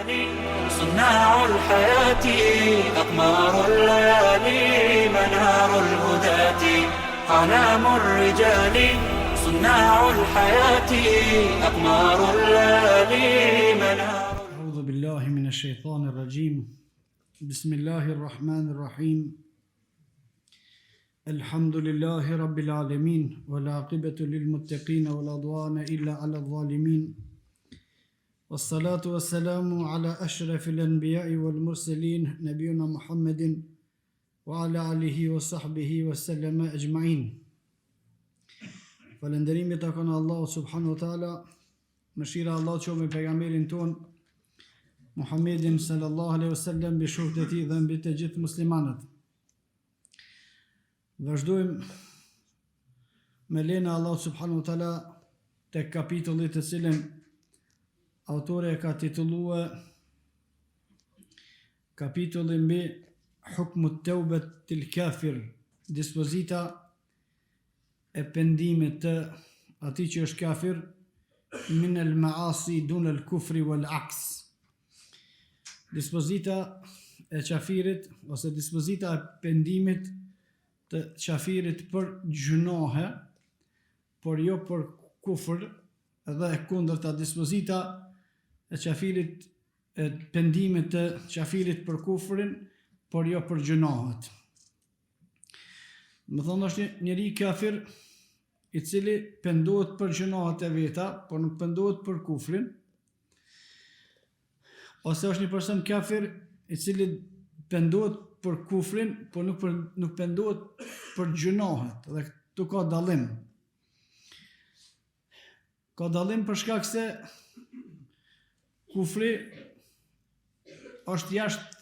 صناع الحياة أقمار الليالي منار الهداة أعلام الرجال صناع الحياة أقمار الليالي منار. أعوذ بالله من الشيطان الرجيم. بسم الله الرحمن الرحيم. الحمد لله رب العالمين والعاقبة للمتقين ولا عدوان إلا على الظالمين والصلاة والسلام على أشرف الأنبياء والمرسلين نبينا محمد وعلى آله وصحبه وسلم أجمعين. Falënderimi takon Allahu subhanahu wa taala, mëshira e Allahut qoftë me pejgamberin ton Muhammedin sallallahu alaihi wasallam, mbi shokët e tij dhe mbi të gjithë muslimanët. Vazhdojmë me lejen e Allahut subhanahu wa taala tek kapitulli të cilën autori e ka titulluar kapitulli mbi hukmu at-tawbah til-kafir, dispozita e pendimit të atij që është kafir, min al-ma'asi dun al-kufri wal-aks. Dispozita e qafirit ose dispozita e pendimit të qafirit për gjunohe, por jo për kufër, edhe e kundërta dispozita e qafirit e pendimit të qafirit për kufrin, por jo për gjunohet. Më thonë është njëri kafir i cili pendohet për gjunohet e veta, por nuk pendohet për kufrin, ose është një person kafir i cili pendohet për kufrin, por nuk pendohet për gjunohet, dhe këtu ka dallim. Ka dallim për shkak se kufri është jashtë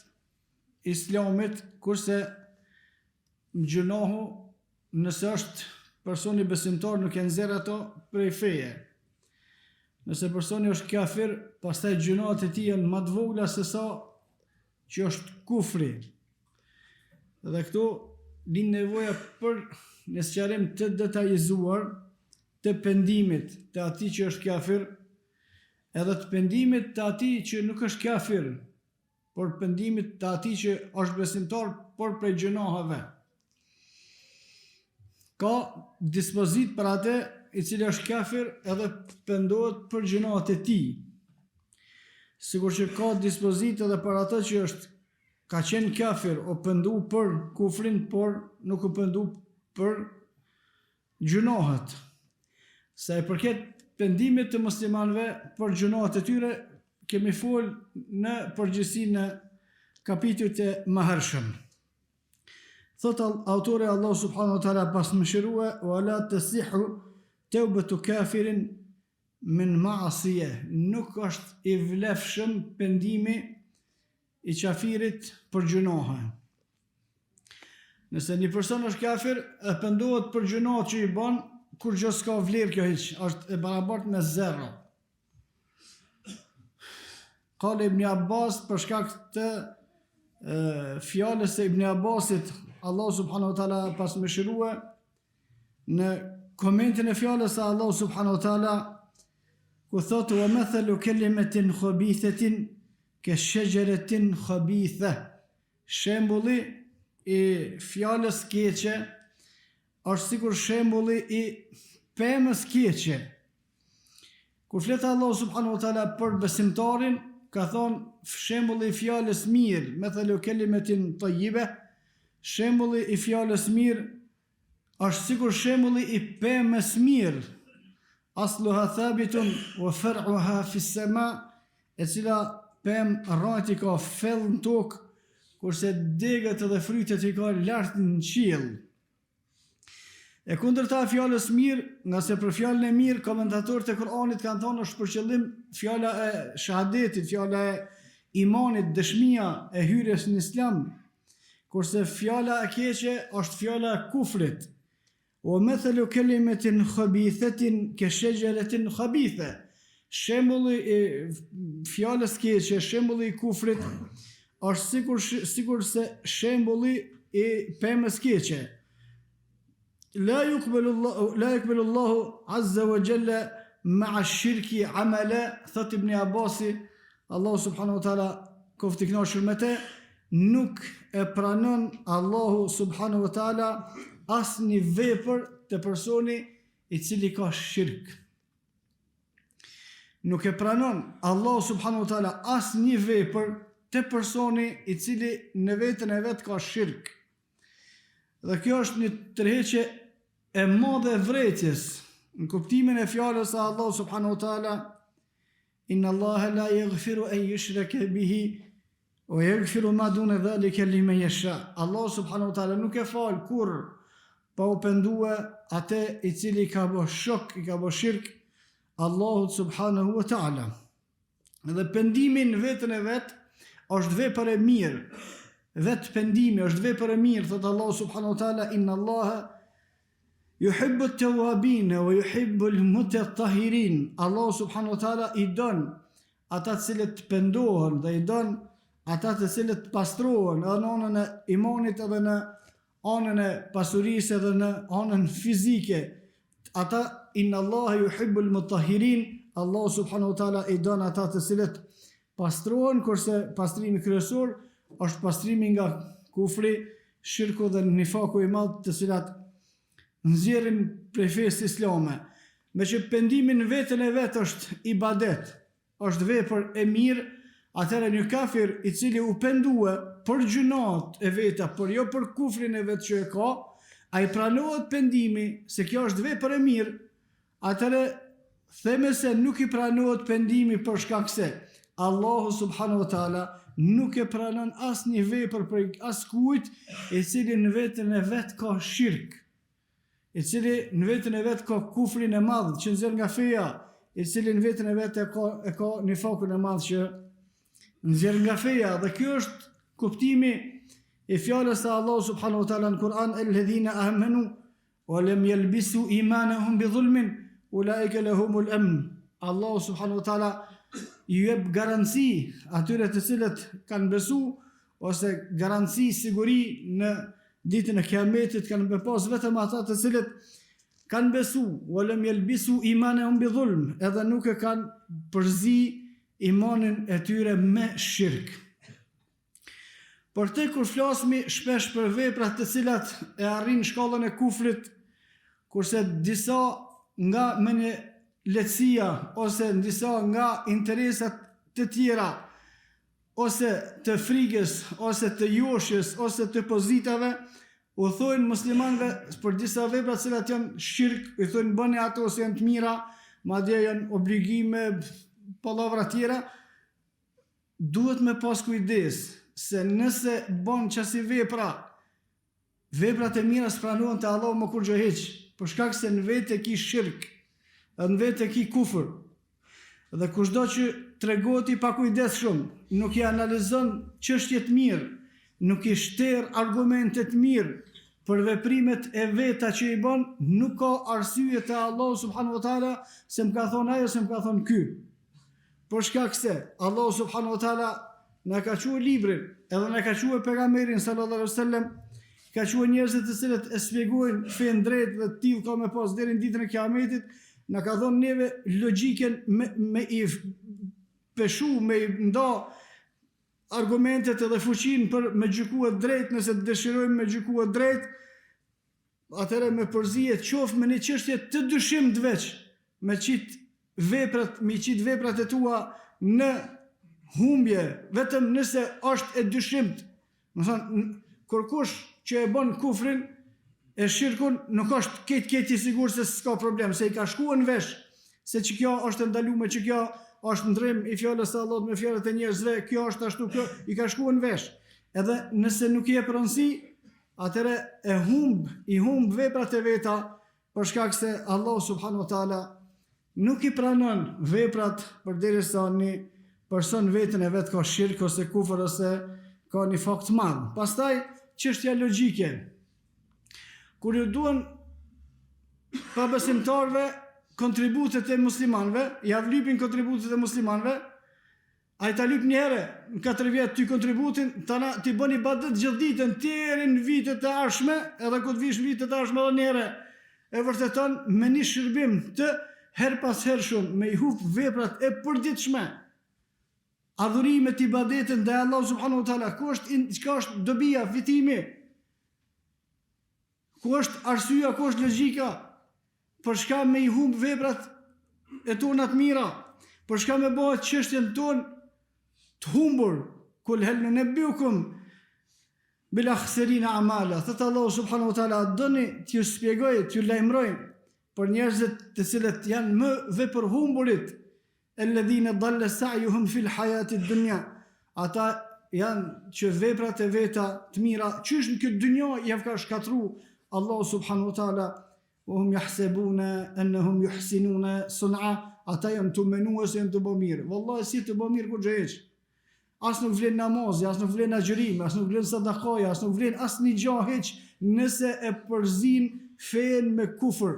islamit, kurse gjunohu, nëse është personi besimtar, nuk e nxjerr ato prej feje. Nëse personi është kafir, pastaj gjunohet e tij janë më të vogla se sa që është kufri. Dhe këtu lind nevoja për një sqarim të detajizuar të pendimit të atij që është kafir, edhe të pendimit të atij që nuk është kafir, por pendimit të atij që është besimtar, por prej gjunohave. Ka dispozit për atë i cili është kafir edhe pendohet për gjunohat e tij. Sigur që ka dispozit edhe për atë që ka qenë kafir, o pendu për kufrin, por nuk u pendu për gjunohat. Sa i përket pendimit të muslimanëve për gjunohat e tyre, kemi fol në përgjithësi në kapitujt e mëhershëm. Thot autori Allah subhanahu wa taala pas mëshirua, wa la tasihhu tawbatu kafirin min ma'siyah. Nuk është i vlefshëm pendimi i qafirit për gjunohe. Nëse një person është kafir e pendohet për gjunohet që i bën, kur gjë s'ka vlerë kjo hiç, është e barabartë me zero. Qale Ibn Abbas, për shkak të fjalës së Ibn Abbasit, Allah subhanahu wa taala pas mëshirua, në komentin e fjalës së Allah subhanahu wa taala, ku thotë wa mathalu kalimatin khabithatin ke shëgjeretin khabitha. Shembulli i fjalës keqe është sikur shembulli i pemës keqe. Kur flet Allah subhanahu wa taala për besimtarin, ka thonë shembulli i fjalës mirë, mathalu kalimatin tayyiba, shembulli i fjalës mirë është sikur shembulli i pemës mirë. Asluha thabitun wa far'uha fi as-sama, e cila pem rrati ka fell në tokë, kurse degët dhe frytet i ka lart në qiell. E kundërta e fjalës mirë, nga se për fjalën e mirë komentatorët e Kur'anit kanë thonë është për qëllim fjala e shahadetit, fjala e imanit, dëshmia e hyrjes në Islam, kurse fjala e keqe është fjala e kufrit. O mathalu kalimatin khabithatin ke shajaratin khabitha. Shembulli i fjalës keqe, shembulli i kufrit është sikur se shembulli i pemës keqe. La yaqbalu Allahu azza wa jalla ma'a shirki amala, thot Ibn Abbasi, Allahu subhanahu wa taala qoftë i kënaqur me te, nuk e pranon Allahu subhanahu wa taala asnjë vepër të personi i cili ka shirk. Nuk e pranon Allahu subhanahu wa taala asnjë vepër të personi i cili në vetën e vet ka shirk. Dhe kjo është një tërheqje e madhe e vërejtjes në kuptimin e fjalës së Allahu subhanahu wa taala: Inna Allaha la yaghfiru an yushraka bihi wa yaghfiru ma duna dhalika liman yasha. Allahu subhanahu wa taala nuk e fal kurr pa u pendue atë i cili ka bë shok, i ka bë shirk Allahut subhanahu wa taala. Dhe pendimi në vetën e vet është vepër e mirë. Vetë pendimi është vepër e mirë, thot Allahu subhanahu wa taala: Inna Allaha yuhibbu at-tawwabin wa yuhibbu al-mutatahhirin. Allahu subhanahu wa taala i don ata të cilët pendohen dhe i don ata të cilët pastrohen edhe në anën e imanit edhe në anën e pasurisë edhe në anën fizike. Ata inna Allaha yuhibbu al-mutahhirin. Allahu subhanahu wa taala i don ata të cilët pastrohen, kurse pastrimi kryesor është pastrimi nga kufri, shirku dhe nifaku i madh, të cilat nxjerrin prej fesë islame. Me që pendimi në vetën e vet është ibadet, është vepër e mirë, atëherë një kafir i cili u pendue për gjunat e veta, por jo për kufrin e vet që e ka, ai pranohet pendimi se kjo është vepër e mirë, atëherë theme se nuk i pranohet pendimi për shkak se Allahu subhanahu wa taala nuk e pranon asnjë vepër për askujt i cili në vetën e vet ka shirk, i cili në vetën e vet ka kufrin e madh që nxjerr nga feja, i cili në vetën e vet e ka nifakun e madh që nxjerr nga feja. Dhe ky është kuptimi i fjalës së Allahu subhanahu wa taala në Kur'an: "Alladhina amanu wa lam yalbisu imanahum bi dhulmin ulaika lahumul amn." Allahu subhanahu wa taala ju jep garanci atyre të cilët kanë besu, ose garanci, siguri në ditën e Kiametit, kanë me pas vetëm ata të cilët kanë besu, walam yalbisu imanahum bi dhulm, edhe nuk e kanë përzi imanin e tyre me shirk. Por te kur flasmi shpesh për veprat të cilat e arrin shkallën e kufrit, kurse disa nga menje lehtësia ose disa nga interesat të tjera, ose të frikës, ose të joshjes, ose të pozitave, u thojnë muslimanëve për disa vepra të cilat janë shirk, i thojnë bëni ato ose janë të mira, madje janë obligime, pallavra tjera. Duhet me pas kujdes se nëse bën qasi veprat e mira s'pranohen te Allahu më kurrë hiç, për shkak se në vetë ki shirk, në vetë ki kufër. Dhe kushdo që tregohet i pakujdesshëm, nuk i analizon çështjet mirë, nuk i shter argumentet mirë për veprimet e veta që i bën, nuk ka arsye te Allahu subhanahu wa taala se më ka thonë ajo, se më ka thonë ky. Për shkak se Allahu subhanahu wa taala na ka thënë librin, edhe na ka thënë pejgamberin sallallahu alaihi wasallam, ka thënë njerëzit të cilët e shpjegojnë fen drejt dhe tillë ka me pas deri në ditën e Kiametit, na ka dhënë neve logjikën me i peshu, me i nda argumentet edhe fuqinë për me gjykuar drejt, nëse dëshirojmë me gjykuar drejt, atëherë me përzihet qoftë me një çështje të dyshimit veç, me qit veprat e tua në humbje, vetëm nëse është e dyshimt. Do të thonë, kur kush që e bën kufrin e shirkun, nuk është ketë i sigurt se s'ka problem, se i ka shkuar në vesh, se që kjo është ndaluar, që kjo është ndrim i fjalës së Allahut me fjalët e njerëzve, kjo është ashtu, kjo i ka shkuar në vesh. Edhe nëse nuk i jep rëndësi, atëre i humb veprat e veta, për shkak se Allahu subhanahu wa taala nuk i pranon veprat përderisa një person vetën e vet ka shirk ose kufër ose ka një fakt të madh. Pastaj çështja logjike. Kur ju duan pabesimtarve kontributet e muslimanëve, ja vlypin kontributet e muslimanëve, a i ta lyp një herë, në 4 vjetë ty kontributin, ti bën ibadet gjithë ditën, deri në vitet e ardhshme, edhe kur të vish në vitet e ardhshme edhe një herë, e vërteton me një shërbim të her pas hershëm, me i hub veprat e përditshme. adhurimet, ibadetet ndaj Allahut subhanahu wa taala, çka është dobia, fitimi? Ku është arsyeja, ku është logjika? Për shka me i humb veprat e tona të mira? Për shka me bëhet çështjen tonë të humbur? Kul hal nunabbiukum bil akhsarina a'mala. Thot Allahu subhanahu wa taala, doni t'ju shpjegoj, t'ju lajmëroj për njerëzit të cilët janë më vepër humburit, alladhina dalla sa'yuhum fil hayati dunya. Ata janë që veprat e veta të mira qysh në këtë dynjë ja ka shkatru Allahu subhanahu wa taala, wa hum yahsabuna annahum yuhsinuna sun'a. Ata janë të menuar se janë të bëjë mirë. Wallahi si të bëjë mirë kur gjëheq. As nuk vlen namazi, as nuk vlen agjërimi, as nuk vlen sadakaja, as nuk vlen asnjë gjë hiç nëse e përzin fen me kufër,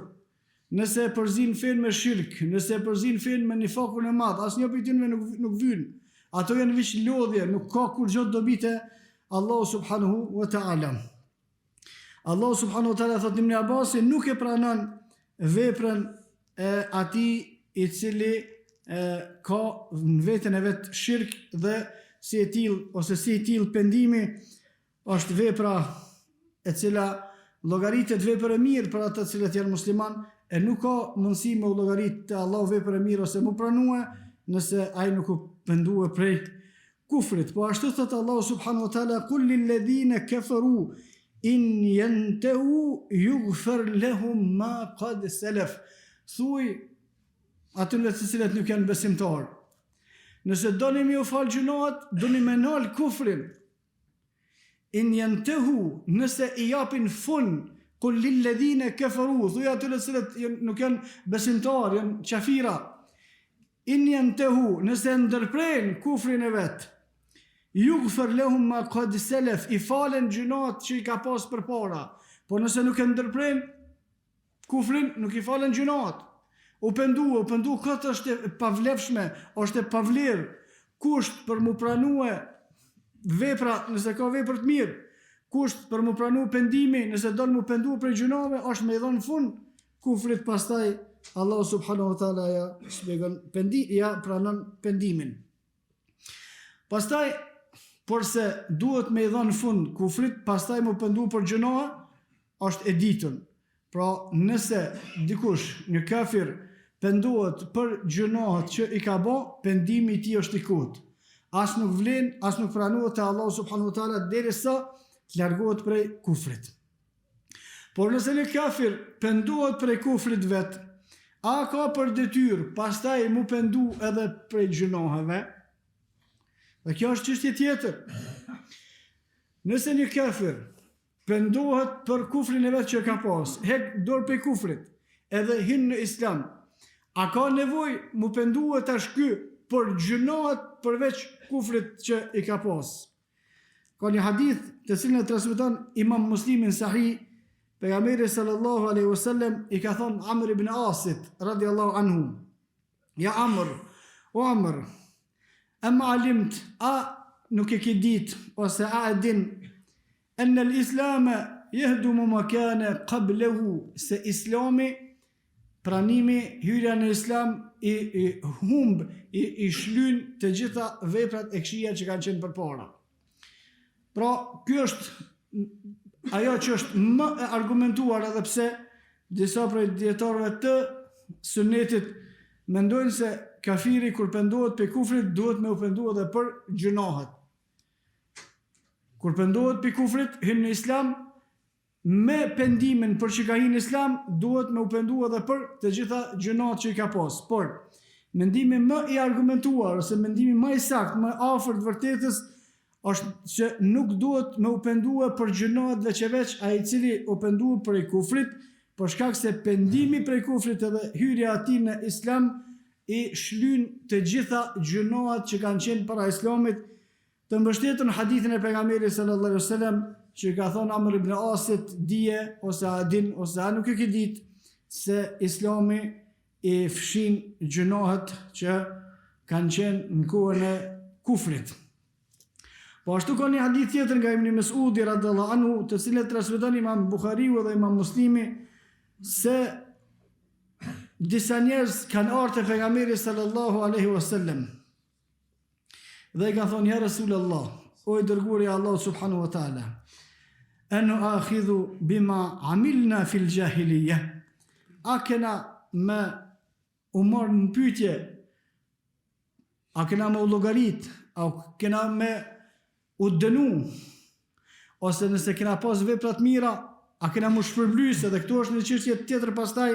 nëse e përzin fen me shirk, nëse e përzin fen me nifakun e madh, asnjë prej tyre nuk vyn. Ato janë veç lodhje, nuk ka kur gjë dobite Allahu subhanahu wa taala. Allahu subhanahu wa taala thotë Ibn Abbas nuk e pranon veprën e atij i cili ka në veten e vet shirk dhe si e till pendimi është vepra e cila llogaritet vepër e mirë për ata të cilët janë musliman, e nuk ka mundësi me u llogarit te Allahu vepër e mirë ose mu pranue nëse ai nuk u pendue prej kufrit. Po ashtu thot Allahu subhanahu wa taala, qul lil ladhina kafaru in yantahu yughfar lahum ma qad salaf. Thuaj atyre të cilët nuk janë besimtar, nëse doni mi u falë gjunohat, doni me nalë kufrin. In yantahu, nëse i japin fund, qul lil ladhina kafaru, thuaj atyre të cilët nuk janë besimtar, janë qafira. In yantahu, nëse ndërprejnë kufrin e vet, yughfar lahum ma qad salaf, i falen gjunohat që i ka pas përpara. Po nëse nuk e ndërprejnë kufrin, nuk i falen gjunohat. U pendu këtë është e pavlefshme, është e pavlerë. Kusht për mu pranue vepra nëse ka vepër të mirë, kusht për mu pranu pendimi nëse do në mu pendu për gjunave, është me i dhonë fund kufrit. Pastaj Allah subhanahu wa taala ja pranon pendimin. Pastaj përse duhet me i dhonë fund kufrit, pastaj mu pendu për gjunave, është e ditën. Pra nëse dikush, një kafir, pendohet për gjunohat që i ka bë, pendimi i tij është i kot. As nuk vlen, as nuk pranohet te Allahu subhanahu wa taala derisa të largohet prej kufrit. Por nëse një kafir pendohet prej kufrit vet, a ka për detyrë pastaj mu pendu edhe prej gjunohave? Dhe kjo është çështje tjetër. Nëse një kafir pendohet për kufrin e vet që ka pas, hek dorë prej kufrit, edhe hin në islam, a ka nevoj mu penduhet tash ky për gjunohat përveç kufrit që i ka pas? Ka një hadith të cilën e transmeton Imam Muslimi në Sahih, pejgamberi sallallahu alaihi wasallam i ka thonë Amr ibn Asit radiallahu anhu, ja Amr, o Amr, amma alimt, a nuk e ke dit ose a e din أن الإسلام يهدم ما كان قبله, se islami, pranimi, hyrja në islam i humb, i shlyn të gjitha veprat e këqija që kanë qenë përpara. Pra, kjo është ajo që është më e argumentuar, edhe pse disa prej dietarëve të sunetit mendojnë se kafiri kur pendohet për kufrit duhet me u pendu edhe për gjunohat. Kur pendohet për kufrit, hynë në islam, me pendimin për që ka hynë në islam, duhet me u pendu edhe për të gjitha gjunat që i ka pas. Por, mendimi më i argumentuar, ose mendimi më i sakt, më afër të vërtetës, është që nuk duhet me u pendu për gjunat dhe që veç a i cili u pendu për i kufrit, për shkak se pendimi për i kufrit edhe hyrja ati në islam, i shlyn të gjitha gjunat që kanë qenë para islamit, të mbështetën hadithin e pejgamberit sallallahu alaihi wasallam që ka thonë Amr ibn Asit, dije ose a din ose a nuk e ke ditë se Islami i fshin gjunohat që kanë qenë në kohën e kufrit. Po ashtu ka një hadith tjetër nga Ibn Mesudi radhiyallahu anhu, të cilët transmeton Imam Buhariu dhe Imam Muslimi, se disa njerëz kanë ardhur te pejgamberi sallallahu alaihi wasallam dhe i ka thonë, ja Rasulullah, o i dërguari i Allahut subhanahu wa taala, anu akhidhu bima amilna fil jahiliya, a kena me u marrë në pyetje, a kena me u llogarit, a kena me u dënu, ose nëse kena pas vepra të mira, a kena mu shpërblysë, dhe këtu është një çështje tjetër pastaj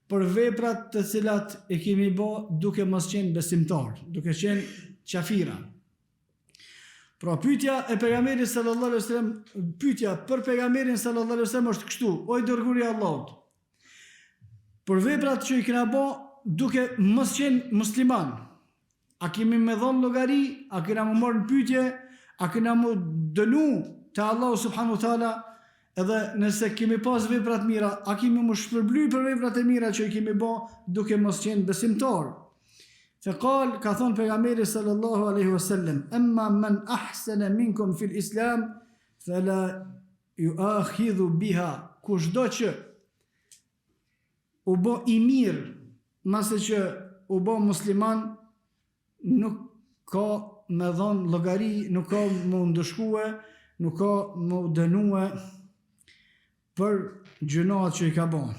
për veprat të cilat e kemi bë duke mos qenë besimtar, duke qenë qafira. Pra pyetja e pejgamberit sallallahu alaihi wasallam, pyetja për pejgamberin sallallahu alaihi wasallam është kështu: o i dërguari i Allahut, për veprat që i kena bë duke mos qenë musliman, a kemi me dhënë llogari, a kena më marrë në pyetje, a kena më dënu te Allahu subhanahu wa taala, edhe nëse kemi pas veprat mira, a kemi më shpërbly për veprat e mira që i kemi bë duke mos qenë besimtar. Faqal, ka thonë pejgamberi sallallahu alaihi wasallam, amma man ahsana minkum fil islam fala yu'akhidhu biha, kushdo që u bë i mirë mase që u bë musliman, nuk ka me dhënë llogari, nuk ka më ndëshkue, nuk ka më dënue për gjënat që i ka bën.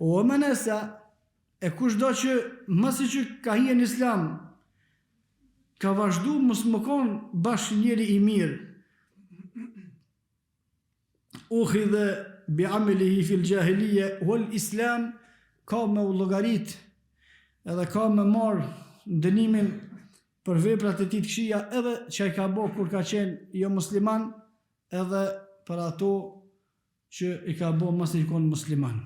O manasa, e kushdo që masi që ka hije në islam, ka vazhdu mos më konë bashkë njeri i mirë, ukhidhe bi amelihi fil jahiliye wal islam, ka me u llogarit edhe ka me marë dënimin për veprat e tij të këqija, edhe që i ka bë kur ka qenë jo musliman, edhe për ato që i ka bë mos i konë musliman.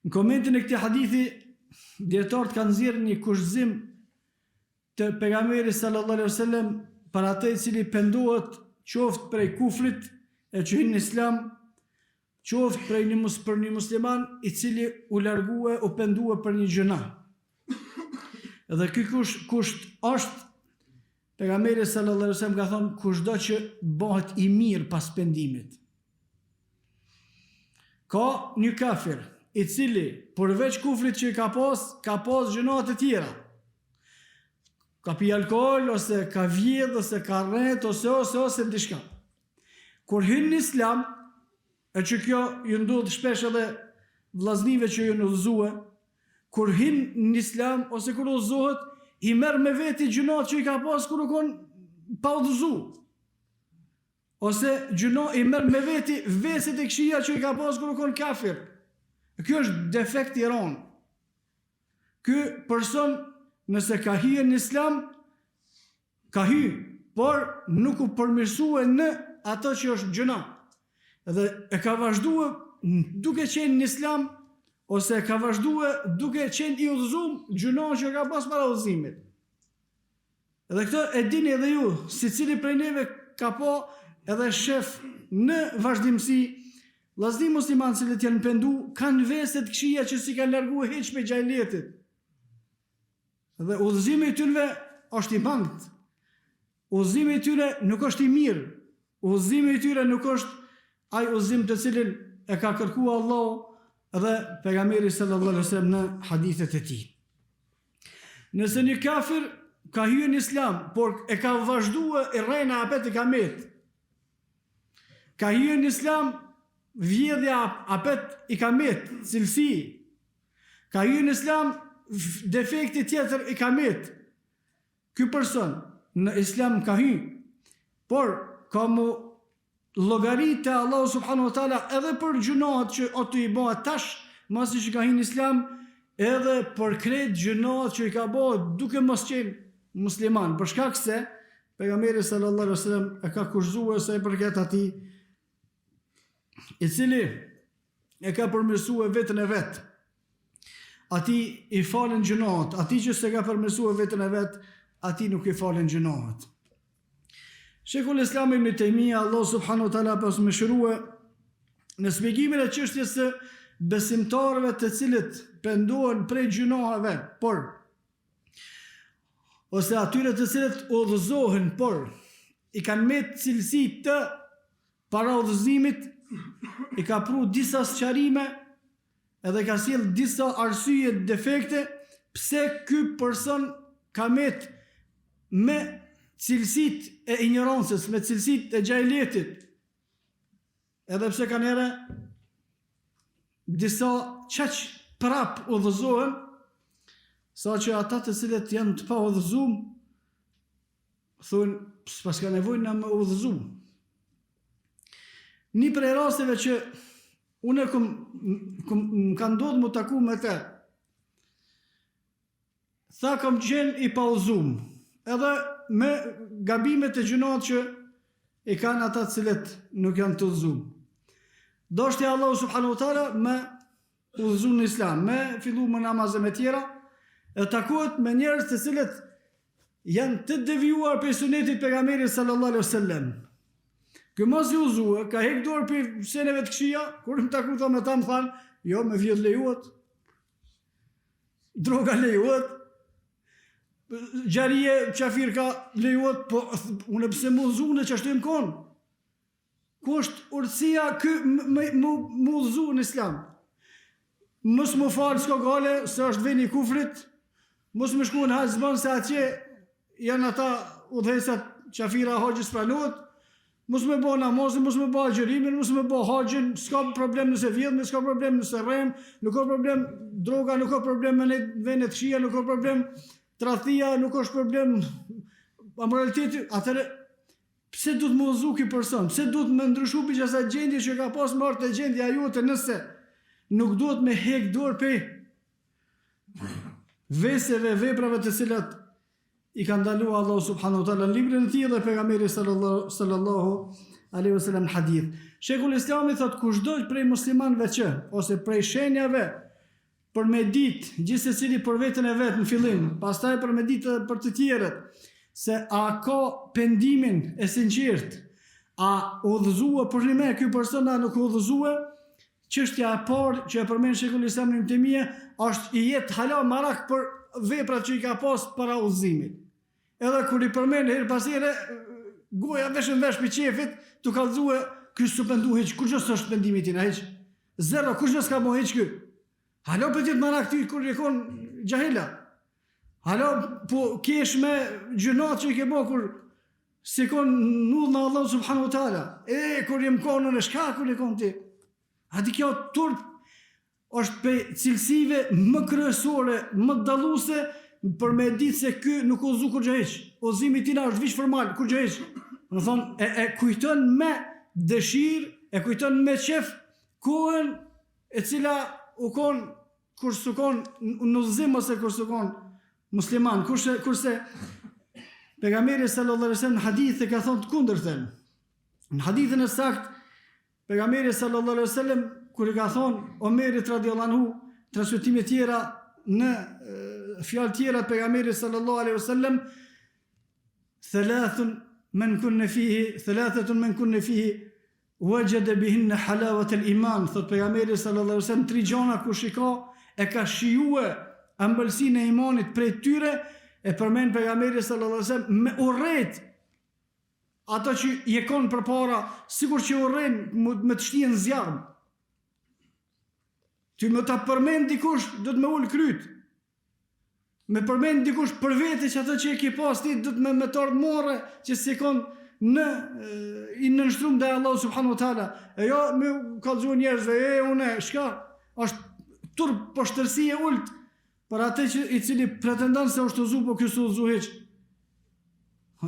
Në komentin e këtij hadithi, dietarët kanë nxjerrë një kushtzim të pejgamberit sallallahu alaihi wasallam për atë i cili pendohet qoftë prej kufrit e që hyn në islam, qoftë prej një musliman i cili u largue, u pendue për një gjëna. Edhe ky kusht është, pejgamberi sallallahu alaihi wasallam ka thonë, kushdo që bëhet i mirë pas pendimit. Ka një kafir i cili përveç kufrit që ka pas gjëna të tjera. Ka pi alkool, ose ka vjedh, ose ka rret, ose diçka. Kur hyn në islam, e që kjo ju ndodh shpesh edhe vllaznive që ju udhëzue, kur hyn në islam ose kur udhëzohet, i merr me veti gjunat që i ka pas kur u kon pa udhëzu. Ose gjuna i merr me veti veset e këqija që i ka pas kur u kon kafir. Kjo është defekt i ron. Ky person nëse ka hyrë në islam, ka hyrë, por nuk u përmirësua në ato që është gjuna. Edhe e ka vazhduar duke qenë në islam, ose ka vazhduar duke qenë i udhëzuar gjuna që ka pas para udhëzimit. Edhe këtë e dini edhe ju, secili prej neve ka po edhe shef në vazhdimsi, vllazni musliman që janë pendu, kanë vese të këqija që si kanë larguar hiç me xhailetit. Dhe udhëzimi i tyre është i mangët. Udhëzimi i tyre nuk është i mirë. Udhëzimi i tyre nuk është ai udhëzim të cilin e ka kërkuar Allahu dhe pejgamberi sallallahu alaihi wasallam në hadithet e tij. Nëse një kafir ka hyrë në islam, por e ka vazhduar i rrena apet i kamet. Ka hyrë në islam, vjedhja apet i kamet, cilësi. Ka hyrë në islam, defekti tjetër i kamet. Ky person në islam ka hyrë, por ka mu llogarit te Allahu subhanahu wa taala edhe për gjunat që ato i bëhet tash, masi që ka hyrë në islam, edhe për krejt gjunat që i ka bëhet duke mos qenë musliman, për shkak se pejgamberi sallallahu alaihi wasallam e ka kushzuar se i përket atij i cili e ka përmirësuar veten e vet. Atij i falen gjunat, atij që s'e ka përmirësuar veten e vet, atij nuk i falen gjunat. Shekull Islam ibn Taymija, Allah subhanahu wa taala pas mëshirue në shpjegimin e çështjes së besimtarëve të cilët pendohen prej gjunave, por ose atyre të cilët udhëzohen, por i kanë me cilësi të para udhëzimit, i ka pru disa sqarime edhe ka sjell disa arsye defekte pse ky person kamet me cilësit e ignorancës, me cilësit e gjahiljetit, edhe pse kanë ere disa qaq prap udhëzohen, sa që ata të cilët janë të pa udhëzum, thonë, pas ka nevojë na me udhëzum. Një prej rasteve që unë më ka ndodhur më taku me te, tha kam qenë i pa udhëzum, edhe me gabimet e gjunat që i kanë ata të cilët nuk janë të udhëzum. Doshti Allahu subhanahu wa taala me udhëzum në Islam, me fillu me namazet e tjera, e takohet me njerëz të cilët janë të devijuar për sunetit pejgamberit sallallahu alaihi wasallam. Ky mos i udhëzua, ka hek dorë për seneve të këqija, kur më taku me ta më thanë, jo me vjet lejuat, droga lejuat, gjarije qafirka lejuat, po unë pse më udhëzune që ashtu im konë. Ku është urtësia kë më udhëzu në Islam? Mos më falë s'ka gale, se është veni kufrit, mos më shku në haqë se atje janë ata udhëhesat qafira haqës pranohet, mos më bo namazin, mos më bo agjerimin, mos më bo haqën, s'ka problem nëse vjedhme, s'ka problem nëse rrem, nuk ka problem droga, nuk ka problem me venet këshia, nuk ka problem tradhtia, nuk është problem amoraliteti. Atëre, pse du të më udhëzu ky person? Pse du të më ndryshu për asaj gjendje që ka pas marrë të gjendja jote, nëse nuk duhet me hek dorë pe veseve, veprave të cilat i ka ndaluar Allahu subhanahu wa taala në librin e tij dhe pejgamberi sallallahu alaihi wasallam në hadith. Shekull Islami thot kushdo prej muslimanëve që ose prej shenjave për me ditë gjithsecili për veten e vet në fillim, pastaj për me ditë për të tjerët, se a ka pendimin e sinqert, a udhëzua për një ky person a nuk udhëzua. Çështja e parë që e përmend Shekull Islami Ibn Taymija është i jetë hala marak për veprat që i ka pas para udhëzimit. Edhe kur i përmend her pas here, goja vesh për qefit, tu kallëzue ky supendu hiç, kur ç'është është pendimi tina hiç. Zero, kur s'ka mo hiç ky. Hala për të marak ty kur i kon gjahila. Hala po kesh me gjunat që i ke bë kur si kon null në Allah subhanahu wa taala. Kur jem konë në shkakun e kon ti. A di kjo turp është për cilësive më kryesore, më dalluese për me ditë se ky nuk udhëzu kur gjë hiç. Udhëzimi tina është vish formal, kur gjë hiç. Do thonë e kujton me dëshirë, e kujton me qef kohën e cila u kon kur s'u kon në udhëzim ose kur s'u kon musliman, kurse pejgamberi sallallahu alaihi wasallam në hadith e ka thonë të kundërtën. Në hadithin e saktë pejgamberi sallallahu alaihi wasallam kur i ka thonë Omerit radhiyallahu anhu, transmetime tjera në fjalë tjera pejgamberi sallallahu alaihi wasallam, thalathatun man kunna fihi wajada bihinna halawat al-iman. Thot pejgamberi sallallahu alaihi wasallam, 3 gjëra kush i ka e ka shijuar ëmbëlsinë e imanit prej tyre, e përmend pejgamberi sallallahu alaihi wasallam me urrejt ato që je konë për para, sikur që urren me të shtien zjarm. Ty me ta përmend dikush, do të me ullë kryt. Me përmend dikush për vete që ato që e ki pas ti, do të me të ardhmore që si konë i nënshtrum dhe Allah subhanahu wa taala. E jo me kallëzua njerëzve, une, shka, është turp poshtërsi e ullt, për atë që i cili pretendon se është uzu, po kësë uzu heq.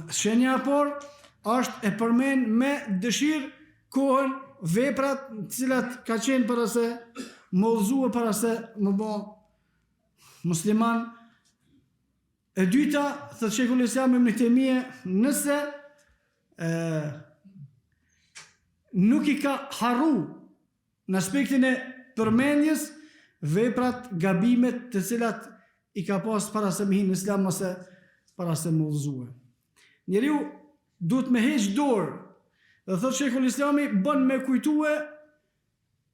Shenja por, është e përmen me dëshirë kohën, veprat cilat ka qenë para se më udhëzua, para se më bë musliman. E dyta, thot Shekull Islami Ibn Taymija, nëse nuk i ka harru në aspektin e përmendjes veprat, gabimet të cilat i ka pas para se më hinë në Islam ose para se më udhëzua. Njeriu duhet me heq dorë. Dhe thot Shekull Islami, bën me kujtue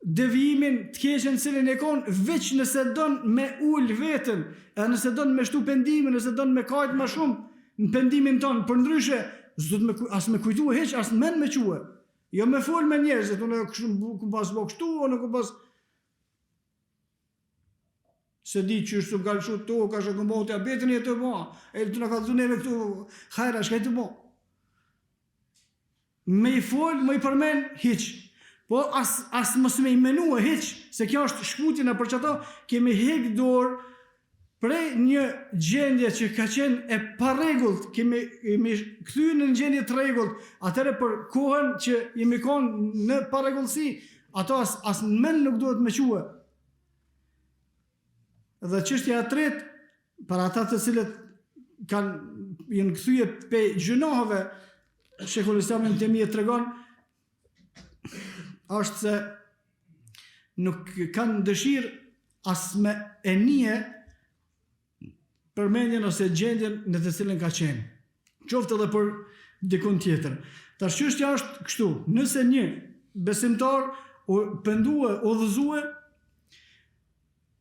devijimin të keqen cilin e konë, veç nëse don me ull vetën, e nëse don me shtu pendimin, nëse don me kajt ma shumë në pendimin tonë, për ndryshe, as me kujtue heq, as men me quë. Jo me fol me njerëzit, unë ku pas bo kështu, unë ku pas... se di që është të galëshu të ka shë këmbo të abetin e të bo, e të në ka të zuneve këtu, hajra, shka e të bo. Me i folë, me i përmen, hiq. Po as mësë me i menua, hiq, se kjo është shkutin e për që ato, kemi hek dorë prej një gjendje që ka qenë e paregullt, kemi këthy në gjendje të regullt, atëre për kohën që jemi konë në paregullësi, ato as në men nuk duhet me quë. Dhe çështja e tretë, për ata të cilët jenë këthyje pe gjunohëve, Shekull Islami Ibn Taymija tregon, është se nuk kanë dëshirë as me e nije përmendjen ose gjendjen në të cilën ka qenë. Qoftë edhe për dikun tjetër. Tash çështja është kështu, nëse një besimtar u pendue, u udhëzue,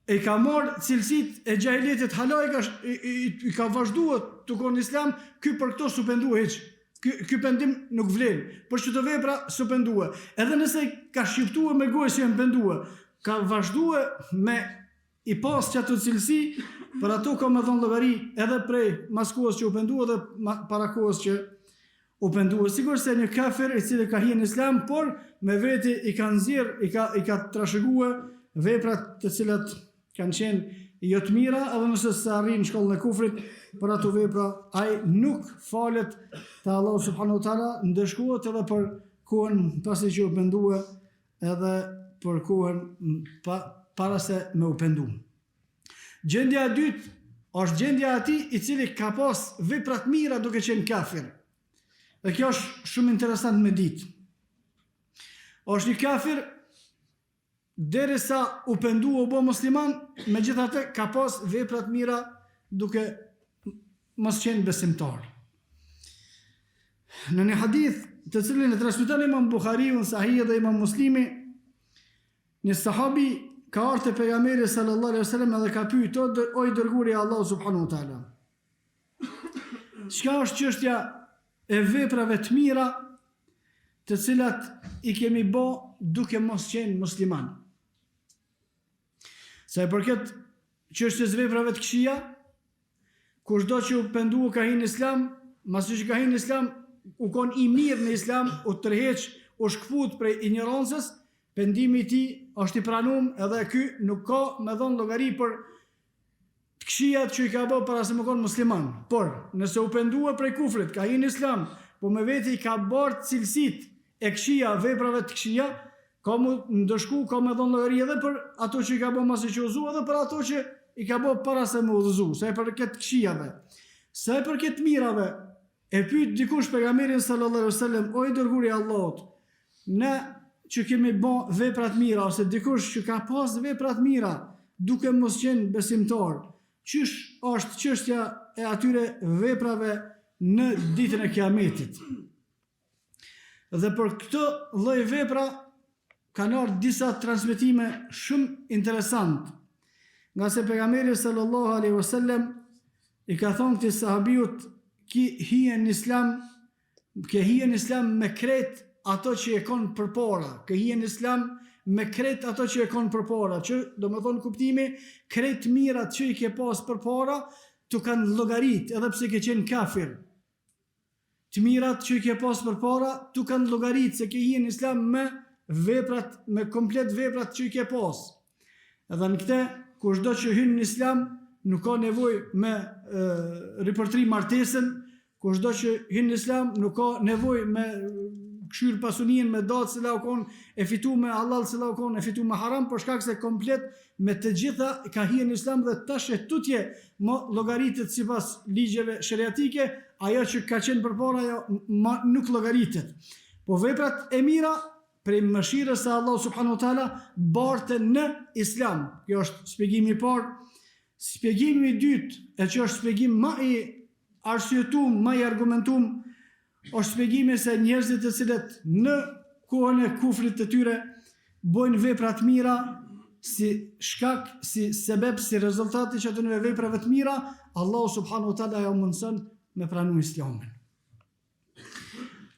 e ka marrë cilësit e gjahilitit, hala i ka vazhduar të konë islam, ky për këto su pendue hiq. Ky pendim nuk vlen, për që të vepra su pendue. Edhe nëse ka shqiptue me gojë si e më pendue, ka vazhdue me i pas që ato cilësi, për ato ka me dhonë logari edhe prej mas kohës që u pendue dhe para kohës që u pendue. Sigur se një kafir i cili ka hien islam, por me veti i ka nxjerr, i ka trashëgue veprat të cilat kanë qenë jo të mira, edhe nëse se arrin në shkollën e kufrit, për ato vepra, ai nuk falet të Allahu subhanahu wa taala, ndeshkohet edhe për kohën pasi që u pendue, edhe për kohën para se me u pendu. Gjendja e dytë është gjendja e atij i cili ka pas vepra të mira duke qenë kafir. Dhe kjo është shumë interesant me ditë. Është një kafir derisa u pendu u bë musliman, megjithatë ka pas vepra të mira duke mos qenë besimtar. Në një hadith të cilin e transmeton Imam Buhariu në Sahih dhe Imam Muslimi, një sahabi ka ardhur te pejgamberi sallallahu alaihi wasallam dhe ka pyetur: "O i dërguari i Allahut subhanahu wa taala, çka është çështja e veprave të mira të cilat i kemi bë duke mos qenë musliman?" Sa i përket çështjes veprave të këqija, kushdo që u pendua ka hyrë në islam, masi që ka hyrë në islam, u kon i mirë në islam, u tërheq, u shkput prej ignorancës, pendimi i tij është i pranuar, edhe ky nuk ka me dhon llogari për të këqijat që i ka bërë para se më kon musliman. Por nëse u pendua prej kufrit, ka hyrë në islam, po me veti i ka bërë cilësitë e këqija, veprave të këqija, ka mu ndëshku, ka me dhon llogari edhe për ato që i ka bërë masi që u udhëzu, edhe për ato që i ka bërë para se më udhëzu, sa i përket këqijave. Sa i përket mirave, e pyet dikush pejgamberin sallallahu alaihi wasallam: "O i dërguari i Allahut, ne që kemi bën vepra të mira, ose dikush që ka pas vepra të mira duke mos qenë besimtar, çish është çështja e atyre veprave në ditën e Kiametit?" Dhe për këtë lloj vepra kanë ardhur disa transmetime shumë interesant. Nga se pejgamberi sallallahu alaihi wasallam i ka thonë këtij sahabiut: "Ki hien në islam me kret ato që e kon përpara, ke hien në islam me kret ato që e kon përpara", që do më thonë kuptimi, kret mirat që i ke pas përpara tu kanë llogarit, edhe pse ke qenë kafir. Të mirat që i ke pas përpara tu kanë llogarit se ke hien në islam me veprat, me komplet veprat që i ke pas. Edhe në këtë, kushdo që hyn në islam nuk ka nevojë me ripërtrim martesën, kushdo që hyn në islam nuk ka nevojë me këshyr pasunin, me datë se la u kon e fitu me halal, se la u kon e fitu me haram, për shkak se komplet me të gjitha ka hyrë në islam dhe tash e tutje më llogaritet sipas ligjeve sheriatike, ajo që ka qenë përpara ajo nuk llogaritet. Po veprat e mira prej mëshirës së Allahu subhanahu wa taala barten në islam. Kjo është shpjegimi i parë. Shpjegimi i dytë, e që është shpjegim më i arsyetuar, më i argumentuar, është shpjegimi se njerëzit të cilët në kohën e kufrit të tyre bojnë vepra të mira si shkak, si sebeb, si rezultati që atyre veprave të mira, Allahu subhanahu wa taala ja mundson me pranu islamin.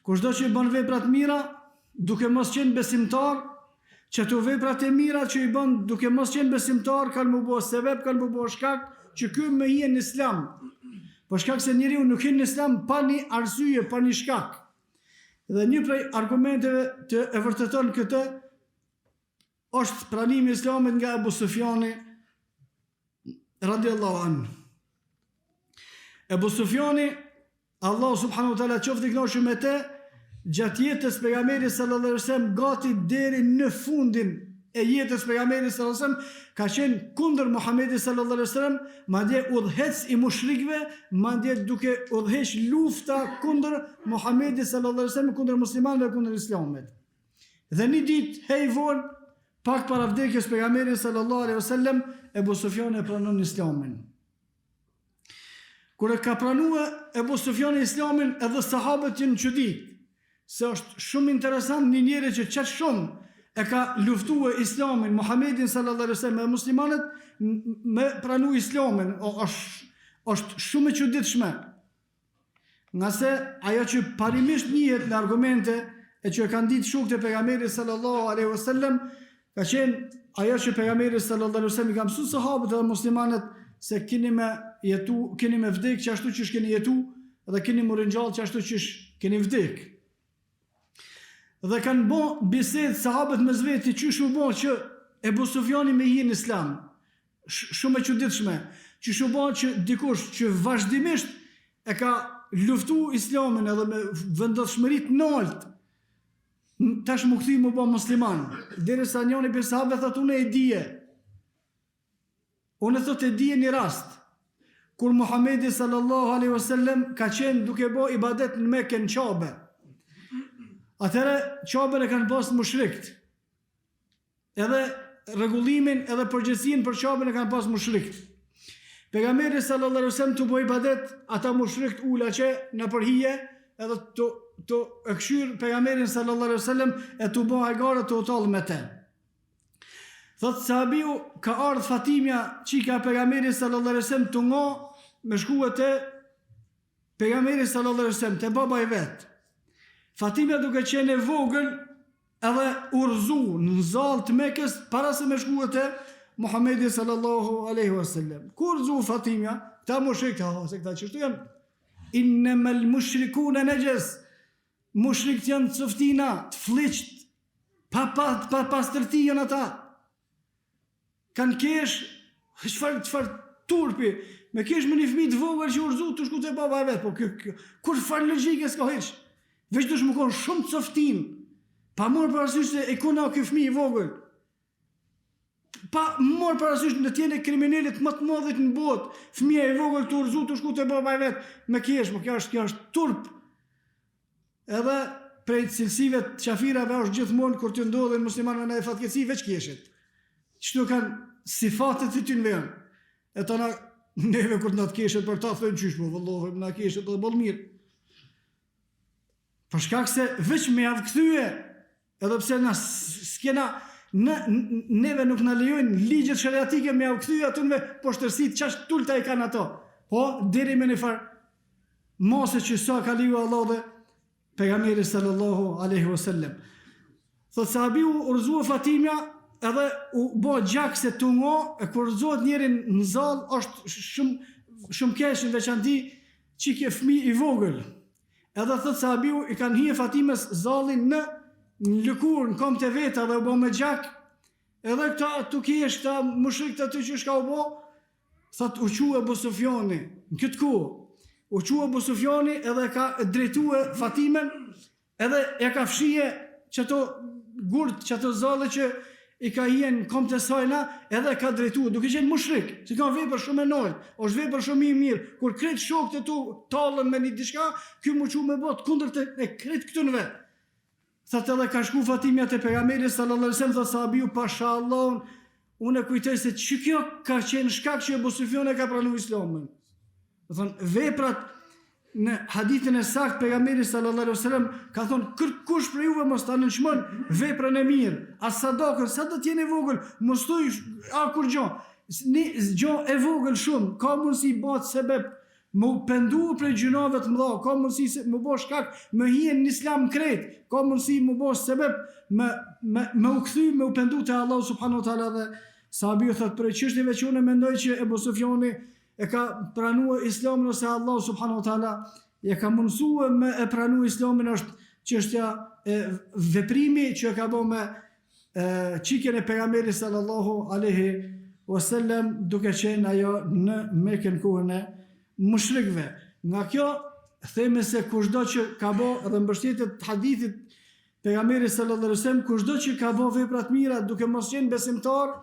Kushdo që bën vepra të mira duke mos qenë besimtar, që të veprat e mira që i bën duke mos qenë besimtar kanë më bë sebeb, kanë më bë shkak që ky më hije në islam. Po shkak se njeriu nuk hyn në islam pa një arsye, pa një shkak. Dhe një prej argumenteve që e vërteton këtë është pranimi i islamit nga Abu Sufjani radiallahu anhu. Abu Sufjani, Allah subhanahu wa taala qoftë i kënaqur me të, gjatë jetës pejgamberit sallallahu alaihi wasallam gati deri në fundin e jetës pejgamberit sallallahu alaihi wasallam ka qenë kundër Muhamedit sallallahu alaihi wasallam, madje udhëhec i mushrikëve, madje duke udhëheq lufta kundër Muhamedit sallallahu alaihi wasallam, kundër muslimanëve, kundër islamit. Dhe një ditë hejvon, pak para vdekjes pejgamberit sallallahu alaihi wasallam, Abu Sufjani e pranon islamin. Kur e ka pranuar Abu Sufjani islamin, edhe sahabët janë çudit, se është shumë interesant një njeri që qatë shumë e ka luftuar islamin, Muhamedit sallallahu alaihi wasallam, e muslimanët me pranu islamin, është shumë e çuditshme. Nga se ajo që parimisht njihet në argumente e që e kanë ditë shokët e pejgamberit sallallahu alaihi wasallam, ka qenë ajo që pejgamberi sallallahu alaihi wasallam i ka mësuar sahabët dhe muslimanët se keni me vdek që ashtu që keni jetu dhe keni më ringjallë që ashtu që keni vdek. Dhe kanë bo bisedë sahabët me zveti që shu bo që Abu Sufjani me hi në islam. Shumë e çuditshme. Që shu bo që dikush që vazhdimisht e ka luftu islamin edhe me vendosshmëri të lartë, tash më kthyi më bë musliman. Derisa njëri prej sahabëve thotë unë e dije. Unë thotë e dije një rast kur Muhamedi sallallahu alaihi wasallam ka qenë duke bë ibadet në Mekë në Kabe. Atëherë Kabën e kanë pas mushrikët. Edhe rregullimin edhe përgjegjësinë për Kabën e kanë pas mushrikët. Pejgamberi sallallahu alaihi wasallam të bëj ibadet, ata mushrikët ulaçe në përhije edhe të e këshyr pejgamberin sallallahu alaihi wasallam e të bëj hajgare të utall me të. Thot sahabiu ka ardhur Fatimja çika pejgamberit sallallahu alaihi wasallam të ngo me shkuat te pejgamberi sallallahu alaihi wasallam te baba i vet. Fatimja duke qenë e vogël edhe urzu në zallë të Mekës para se me shkuat te Muhamedi sallallahu alaihi wasallam. Kur urzu Fatimja, ta mushrikë, se këta çështu janë innamal mushrikuna najas. Mushrikët janë coftina, të fliqt, pa pastërti janë ata. Kanë kesh, çfarë turpi, me kesh me një fëmijë të vogël që urzu të shku te baba e vet, po kur fal logjike s'ka hiç. Veç dush më konë shumë coftin, pa morë parasysh se e kuna ky fëmijë i vogël. Pa morë parasysh në tjene kriminalit më të mëdhit në botë, fëmija i vogël të urzu të shku te baba e vet, me kesh, më kjo është turp. Edhe prej cilësive të qafirave është gjithmonë kur të ndodhin muslimanëve në fatkeqësi veç keshit. Çto kanë sifatet e tyre vjen. E tona neve kur na të keshet për ta thënë qysh, po vallahi na keshet do të bëll mirë. Për shkak se veç me javë kthye, edhe pse na s'kena neve nuk na lejojnë ligjet shariatike me javë kthye aty me poshtërsi çash tulta i kanë ato. Po deri me një farë mose që sa ka leju Allah dhe pejgamberi sallallahu alaihi wasallam. Thot sahabiu urzua Fatimja edhe u bë gjak se të ngo, e kur urzohet njëri në zallë është shumë keq në veçanti çike fëmijë i vogël. Edhe thot sahabiu i kanë hije Fatimës zallin në lëkurë, në kom të veta dhe u bo me gjak, edhe këta tu kesh, këta mushrikët aty që shka u bo, thot u qua Abu Sufjani, në këtë kohë, u qua Abu Sufjani edhe ka drejtue Fatimen, edhe e ka fshije qëto gurt, qëto zallë që i ka hije në kom të sajna, edhe ka drejtue, duke qenë mushrik, si ka vepër shumë e nojnë, është vepër shumë i mirë, kur kretë shokët e tu talën me një diçka, kjo mu që me botë kundër të e kretë këtë në vetë. Thot edhe ka shku Fatimja te pejgamberi sallallahu alaihi wasallam, thot sahabiu pasha Allahun, unë e kujtoj se që kjo ka qenë shkak që Abu Sufjani ka pranuar islamin. Do thonë veprat në hadithin e saktë pejgamberi sallallahu alaihi wasallam ka thonë kërkush për juve mos ta nënçmon veprën e mirë, as sadakën, sa do të jeni vogël, mos thuj kur gjë. Një gjë e vogël shumë, ka mundësi bëhet sebeb më pendu për gjunave të mëdha, ka mundësi se më bosh shkak më hien në islam krejt, ka mundësi më bosh sebeb më u kthy, më u pendu te Allahu subhanahu wa taala. Dhe sahabiu thot për çështjeve që unë mendoj që Ebu Sufjani e ka pranuar islamin ose Allahu subhanahu wa taala e ka mundsuar me e pranu islamin, është çështja e veprimi që ka bërë me çikën e pejgamberit sallallahu alaihi wasallam, duke qenë ajo në Mekën kohën e mushrikëve. Nga kjo themi se kushdo që ka bërë dhe mbështetjet hadithit pejgamberit sallallahu alaihi wasallam, kushdo që ka bërë vepra të mira duke mos qenë besimtar,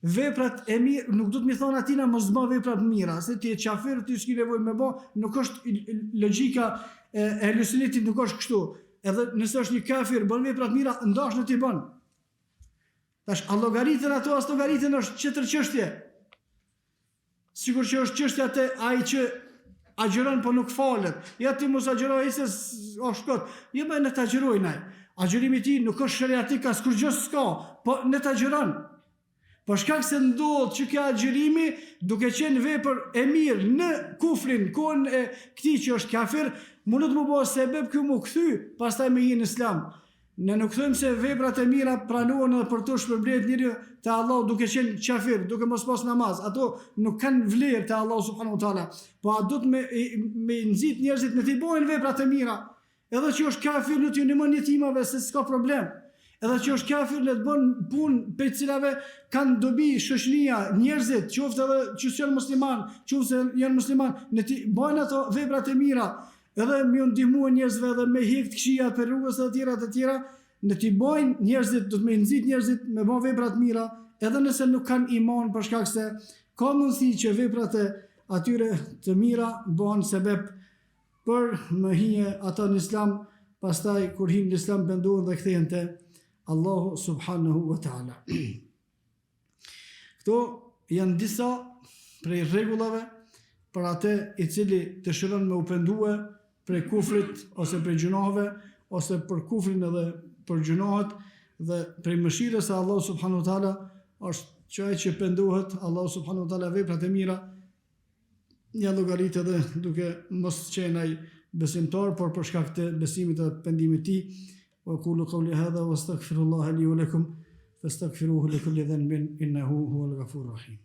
veprat e mirë nuk do të më thonë atina mos bë vepra të mira, se ti je qafir, ti s'ke nevojë me bë, nuk është logjika e elusinetit, nuk është kështu. Edhe nëse është një kafir bën vepra të mira, ndash në ti bën. Tash a llogaritën ato, as llogaritën është çetër çështje. Sigur që është çështja te ai që agjeron po nuk falet. Ja ti mos agjeroj se o shkot. Jo më ne ta agjerojnë ai. Agjerimi i tij nuk është shariatik, as kur gjë s'ka, po ne ta agjeron. Po shkak se ndodh që kjo agjerimi duke qenë vepër e mirë në kufrin, kohën e këtij që është kafir, mundet më bëj sebeb ky më kthy, pastaj me hin islam. Ne nuk thëmë se veprat e mira pranohen edhe për të shpërblet njëri te Allahu duke qenë qafir, duke mos pas namaz. Ato nuk kanë vlerë te Allahu subhanahu wa taala. Po a do të me nxit njerëzit në të bëjnë veprat e mira. Edhe që është kafir në të ndihmon jetimave se s'ka problem. Edhe që është kafir le të bën punë për cilave kanë dobi shoqëria, njerëzit, qoftë edhe që janë musliman, qoftë janë musliman, ne të bëjnë ato veprat e mira. Edhe më ndihmuan njerëzve edhe me hekt këshia për rrugës e të tjera, në t'i bojnë njerëzit, do të me nxit njerëzit me bën veprat mira, edhe nëse nuk kanë iman, për shkak se ka mundësi që veprat e atyre të mira bëhen sebeb për më hije ata në islam, pastaj kur hin në islam pendohen dhe kthehen te Allahu subhanahu wa taala. Këto janë disa prej rregullave për atë i cili dëshiron me u pendue prej kufrit ose prej gjunave, ose për kufrin edhe për gjunahet, dhe prej mëshirës e Allahu subhanahu wa taala është që ai që pendohet, Allahu subhanahu wa taala veprat e mira ja llogarit edhe duke mos qenë ai besimtar, por për shkak të besimit dhe pendimit të tij. Wa qulu qawli hadha wastaghfirullaha li wa lakum fastaghfiruhu li kulli dhanbin innahu huwal ghafurur rahim.